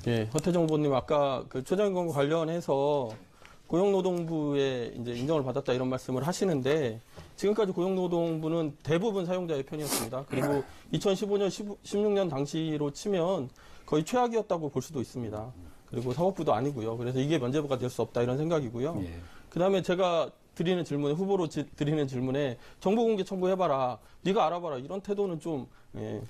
예, 허태정 후보님 아까 그 최저임금 관련해서 고용노동부에 이제 인정을 받았다 이런 말씀을 하시는데 지금까지 고용노동부는 대부분 사용자의 편이었습니다. 그리고 2015년, 16년 당시로 치면 거의 최악이었다고 볼 수도 있습니다. 그리고 사법부도 아니고요. 그래서 이게 면제부가 될 수 없다 이런 생각이고요. 예. 그다음에 제가 드리는 질문에 후보로 드리는 질문에 정보공개 청구해봐라. 네가 알아봐라. 이런 태도는 좀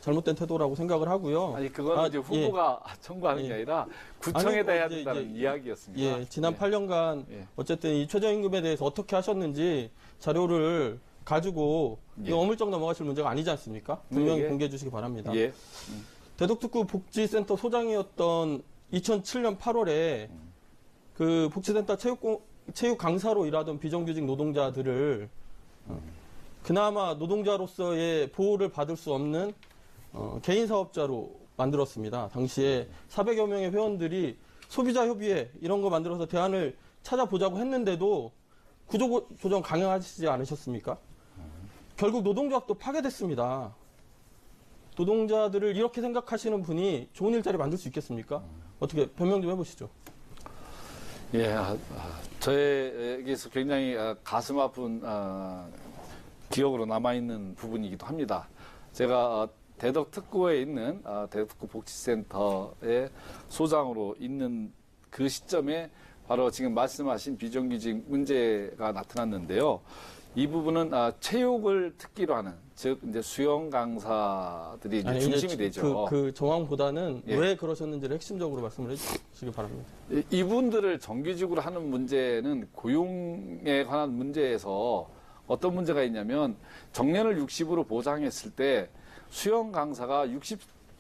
잘못된 태도라고 생각을 하고요. 아니 그거는 이제 후보가 청구하는 게 아니라 구청에다 해야 된다는 이야기였습니다. 예, 지난 8년간 어쨌든 이 최저임금에 대해서 어떻게 하셨는지 자료를 가지고 이거 어물쩍 넘어가실 문제가 아니지 않습니까? 분명히 공개해 주시기 바랍니다. 대덕특구 복지센터 소장이었던 2007년 8월에 그 복지센터 체육 강사로 일하던 비정규직 노동자들을 그나마 노동자로서의 보호를 받을 수 없는 개인 사업자로 만들었습니다. 당시에 400여 명의 회원들이 소비자 협의회 이런 거 만들어서 대안을 찾아보자고 했는데도 구조조정 강행하시지 않으셨습니까? 결국 노동조합도 파괴됐습니다. 노동자들을 이렇게 생각하시는 분이 좋은 일자리 만들 수 있겠습니까? 어떻게 변명 좀 해보시죠. 예, 저에게서 굉장히 가슴 아픈 기억으로 남아있는 부분이기도 합니다. 제가 대덕특구에 있는 대덕특구 복지센터의 소장으로 있는 그 시점에 바로 지금 말씀하신 비정규직 문제가 나타났는데요. 이 부분은 체육을 특기로 하는, 즉 이제 수영 강사들이 이제 중심이 되죠. 그 정황보다는 왜 그러셨는지를 핵심적으로 말씀을 해주시기 바랍니다. 이분들을 정규직으로 하는 문제는 고용에 관한 문제에서 어떤 문제가 있냐면 정년을 60으로 보장했을 때 수영 강사가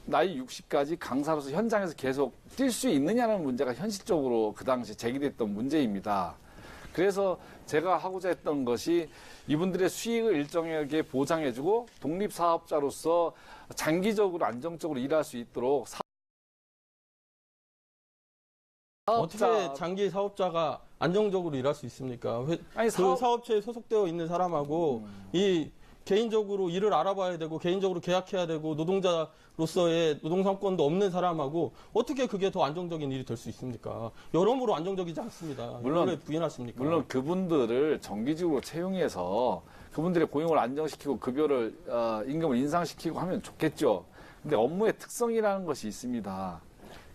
나이 60까지 강사로서 현장에서 계속 뛸 수 있느냐는 문제가 현실적으로 그 당시 제기됐던 문제입니다. 그래서 제가 하고자 했던 것이 이분들의 수익을 일정하게 보장해주고 독립사업자로서 장기적으로 안정적으로 일할 수 있도록 어떻게 장기 사업자가 안정적으로 일할 수 있습니까? 아니, 그 사업체에 소속되어 있는 사람하고 이 개인적으로 일을 알아봐야 되고 개인적으로 계약해야 되고 노동자로서의 노동상권도 없는 사람하고 어떻게 그게 더 안정적인 일이 될 수 있습니까? 여러모로 안정적이지 않습니다. 물론 왜 부인하십니까? 물론 그분들을 정규직으로 채용해서 그분들의 고용을 안정시키고 급여를 임금을 인상시키고 하면 좋겠죠. 근데 업무의 특성이라는 것이 있습니다.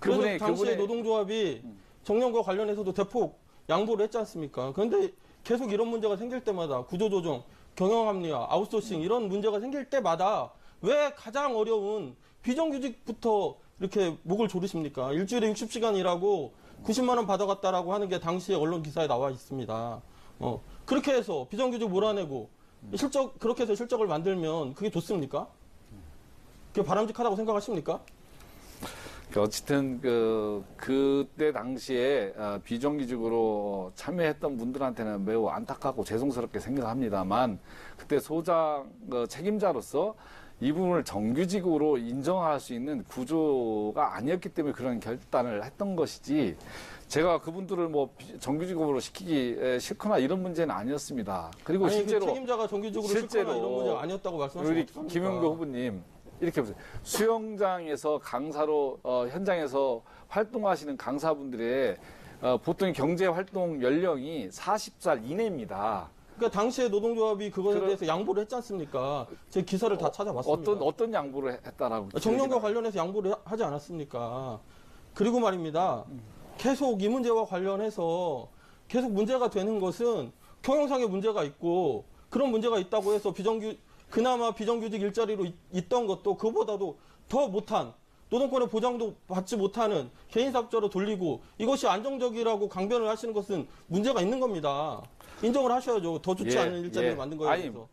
그래서 당시에 노동조합이 정년과 관련해서도 대폭 양보를 했지 않습니까? 그런데 계속 이런 문제가 생길 때마다 구조조정, 경영합리화, 아웃소싱 이런 문제가 생길 때마다 왜 가장 어려운 비정규직부터 이렇게 목을 조르십니까? 일주일에 60시간 일하고 90만 원 받아갔다라고 하는 게 당시에 언론 기사에 나와 있습니다. 그렇게 해서 비정규직 몰아내고 그렇게 해서 실적을 만들면 그게 좋습니까? 그게 바람직하다고 생각하십니까? 어쨌든 그때 당시에 비정규직으로 참여했던 분들한테는 매우 안타깝고 죄송스럽게 생각합니다만 그때 소장 책임자로서 이 부분을 정규직으로 인정할 수 있는 구조가 아니었기 때문에 그런 결단을 했던 것이지 제가 그분들을 뭐 정규직으로 시키기 싫거나 이런 문제는 아니었습니다. 그리고 실제로 책임자가 정규직으로 싫거나 이런 문제가 아니었다고 말씀하시면 우리 김용교 후보님 이렇게 보세요. 수영장에서 강사로 현장에서 활동하시는 강사분들의 보통 경제활동 연령이 40살 이내입니다. 그러니까 당시에 노동조합이 그것에 대해서 양보를 했지 않습니까? 제 기사를 다 찾아봤습니다. 어떤 양보를 했다라고? 정년과 관련해서 양보를 하지 않았습니까? 그리고 말입니다. 계속 이 문제와 관련해서 계속 문제가 되는 것은 경영상의 문제가 있고 그런 문제가 있다고 해서 그나마 비정규직 일자리로 있던 것도 그보다도 더 못한 노동권의 보장도 받지 못하는 개인사업자로 돌리고 이것이 안정적이라고 강변을 하시는 것은 문제가 있는 겁니다. 인정을 하셔야죠. 더 좋지 않은 일자리를 만든 거에 대해서.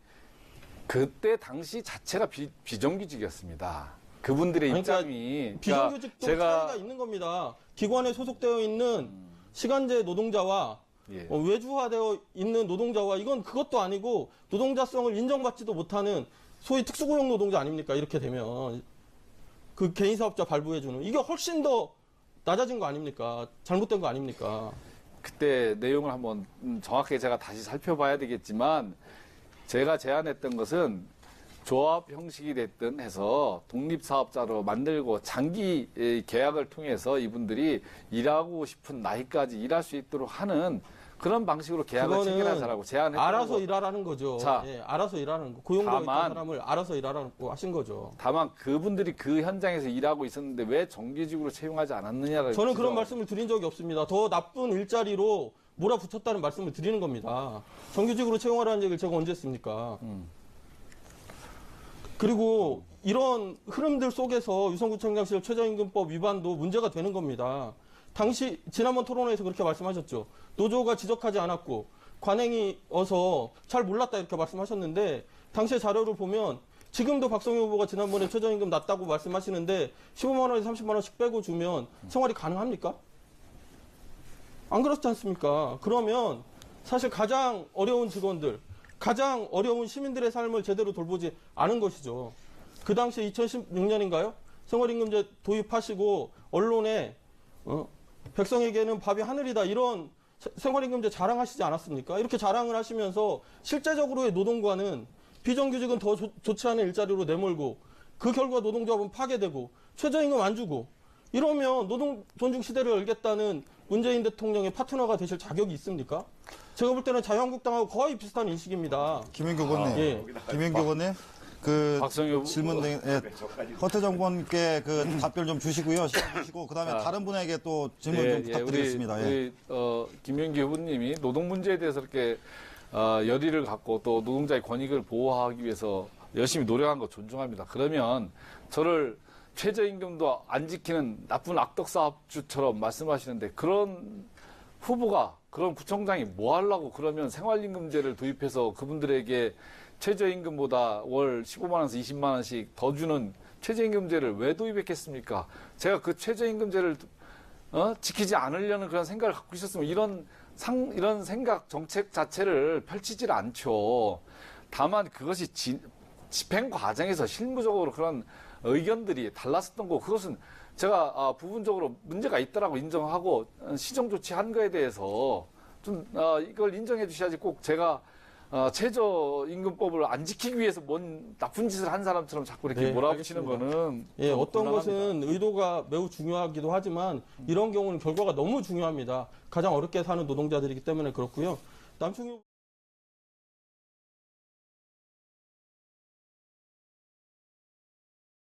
그때 당시 자체가 비정규직이었습니다. 그분들의 입장이. 비정규직도 차이가 있는 겁니다. 기관에 소속되어 있는 시간제 노동자와 외주화되어 있는 노동자와 이건 그것도 아니고 노동자성을 인정받지도 못하는 소위 특수고용 노동자 아닙니까? 이렇게 되면 그 개인사업자 발부해주는 이게 훨씬 더 낮아진 거 아닙니까? 잘못된 거 아닙니까? 그때 내용을 한번 정확하게 제가 다시 살펴봐야 되겠지만 제가 제안했던 것은 조합 형식이 됐든 해서 독립사업자로 만들고 장기 계약을 통해서 이분들이 일하고 싶은 나이까지 일할 수 있도록 하는 그런 방식으로 계약을 체결하자라고 제안했고 알아서 일하라는 거죠. 자, 예, 알아서 일하는 거. 고용되어 있는 사람을 알아서 일하라고 하신 거죠. 다만 그분들이 그 현장에서 일하고 있었는데 왜 정규직으로 채용하지 않았느냐를 저는 그런 말씀을 드린 적이 없습니다. 더 나쁜 일자리로 몰아붙였다는 말씀을 드리는 겁니다. 정규직으로 채용하라는 얘기를 제가 언제 했습니까? 그리고 이런 흐름들 속에서 유성구청장실 최저임금법 위반도 문제가 되는 겁니다. 당시 지난번 토론회에서 그렇게 말씀하셨죠. 노조가 지적하지 않았고 관행이 어서 잘 몰랐다 이렇게 말씀하셨는데 당시의 자료를 보면 지금도 박성희 후보가 지난번에 최저임금 낮다고 말씀하시는데 15만 원에서 30만 원씩 빼고 주면 생활이 가능합니까? 안 그렇지 않습니까? 그러면 사실 가장 어려운 직원들, 가장 어려운 시민들의 삶을 제대로 돌보지 않은 것이죠. 그 당시에 2016년인가요? 생활임금제 도입하시고 언론에 백성에게는 밥이 하늘이다 이런 생활임금제 자랑하시지 않았습니까? 이렇게 자랑을 하시면서 실제적으로의 노동과는 비정규직은 더 좋지 않은 일자리로 내몰고 그 결과 노동조합은 파괴되고 최저임금 안 주고 이러면 노동 존중 시대를 열겠다는 문재인 대통령의 파트너가 되실 자격이 있습니까? 제가 볼 때는 자유한국당하고 거의 비슷한 인식입니다. 김현규 의원님, 예. 김현규 의원님, 그 박성희 질문 등 허태정 의원께 그 답변 좀 주시고요, 시간 주시고 그다음에 다른 분에게 또 질문 좀 부탁드리겠습니다. 우리 김현기 후보님이 노동 문제에 대해서 이렇게 열의를 갖고 또 노동자의 권익을 보호하기 위해서 열심히 노력한 거 존중합니다. 그러면 저를 최저임금도 안 지키는 나쁜 악덕사업주처럼 말씀하시는데 그런 후보가 그런 구청장이 뭐 하려고 그러면 생활임금제를 도입해서 그분들에게 최저임금보다 월 15만 원에서 20만 원씩 더 주는 최저임금제를 왜 도입했겠습니까? 제가 그 최저임금제를 지키지 않으려는 그런 생각을 갖고 있었으면 이런 생각 정책 자체를 펼치질 않죠. 다만 그것이 집행 과정에서 실무적으로 그런 의견들이 달랐었던 거 그것은 제가 부분적으로 문제가 있다라고 인정하고 시정 조치한 거에 대해서 좀 이걸 인정해 주셔야지 꼭 제가 최저임금법을 안 지키기 위해서 뭔 나쁜 짓을 한 사람처럼 자꾸 이렇게 몰아붙이는 거는 예, 어떤 곤란합니다. 것은 의도가 매우 중요하기도 하지만 이런 경우는 결과가 너무 중요합니다. 가장 어렵게 사는 노동자들이기 때문에 그렇고요. 남충희